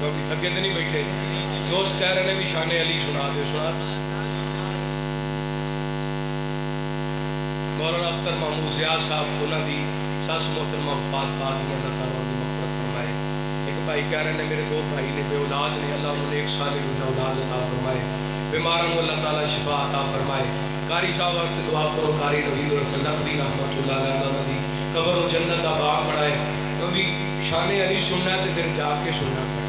اگے تو نہیں بیٹھے دوست کہہ رہے ہیں بھی شان علی سنا دے سنا مولانا اختر محمود زیاد صاحب انہوں دی ساس محترمہ وفات پا دی اللہ تعالیٰ دی مغفرت فرمائے ایک بھائی کہہ رہے ہیں میرے دو بھائی نے بے اولاد نے اللہ انہوں نے ایک سال اولاد عطا فرمائے بیماروں کو اللہ تعالیٰ شفا عطا فرمائے قاری صاحب واسطے دعا کرو قاری نوید الرسول نقوی رحمۃ اللہ علیہ دی قبر و جنت کا باغ بڑھائے کبھی شان علی سننا ہے تو پھر جا کے سننا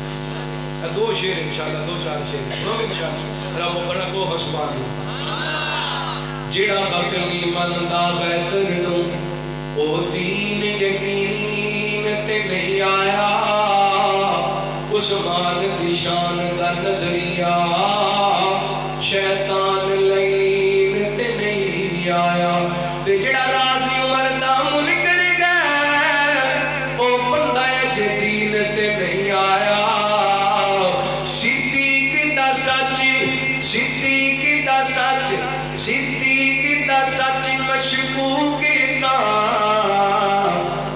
دو شعر انشاءاللہ دو چار شعر سنو گے انشاءاللہ رب بڑا کو حسبان جڑا حق مندا بہتر نو او دین یقین تے نہیں آیا عثمان دی شان دا نظریہ شیطان لین تے نہیں آیا تے جڑا راضی عمر دا منکر گئے او بندہ دین تے نہیں آیا صدیق دا سچ صدیق دا سچ صدیق دا سچ مشکوک دا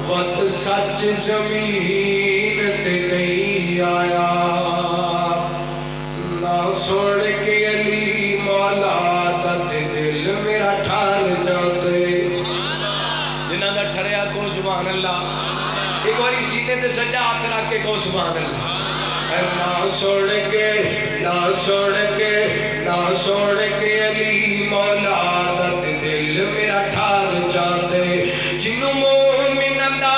وقت سچ زمین تے نہیں آیا نہ سوڑ کے علی مولا دا دل میرا ٹھار جاندے جنہاں دا ٹھریا کو سبحان اللہ ایک باری سینے تے سجا ہاتھ رکھ کے کو سبحان اللہ نہ سوڑ کے نہ سوڑ کے نہ سوڑ کے علی مولا دا دل میرا ٹھار جاندے جنوں مومن دا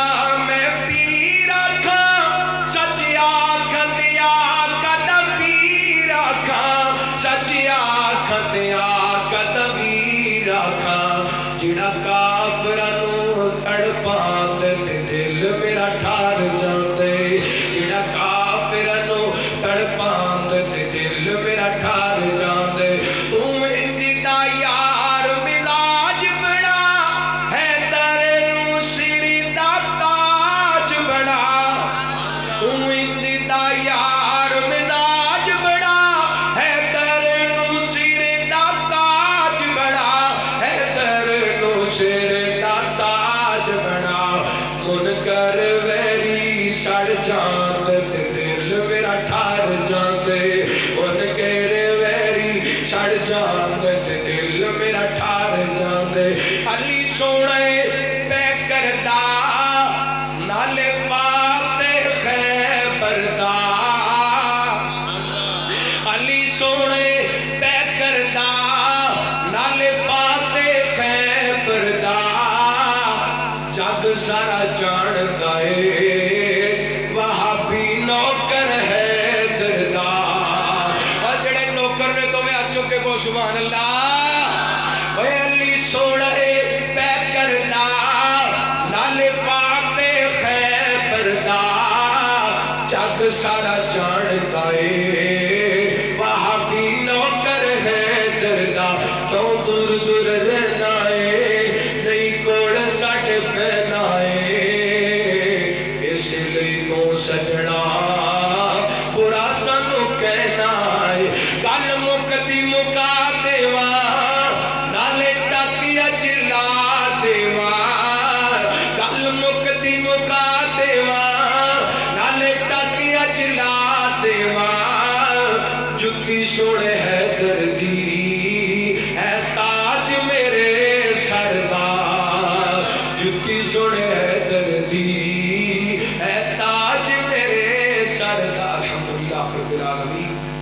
میں پیر آکھاں سچ آکھت آکھت پیر آکھاں سچ آکھت آکھت پیر آکھاں جڑا کافراں نوں تڑپاں تے دل میرا ٹھار جاندے جڑا کافراں نوں تڑپاں تے دل میرا ٹھار جاندے علی سونے پہ کردہ نالے فاتح خیبر دا علی سونے پہ کردہ نالے فاتح خیبر دا جگ سارا جان دائے وہاں بھی نوکر ہے دردہ اور جڑے نوکر نے تو میں آج چکے کو سبحان اللہ سوڑے پہ کرنا نالے فاتح خیبر دا جگ سارا جان دائے وہاں بھی نوکر ہے دردہ کیوں دور دور رہنا ہے نہیں کوڑ سٹ پہنا ہے اس لئے کو سجڑا برا سنو کہنا ہے گل مکتی مکا دیوا سوڑے ہے دردی ہے تاج میرے سردار جتی سوڑے ہے دردی ہے تاج میرے سردار الحمدللہ رب العالمین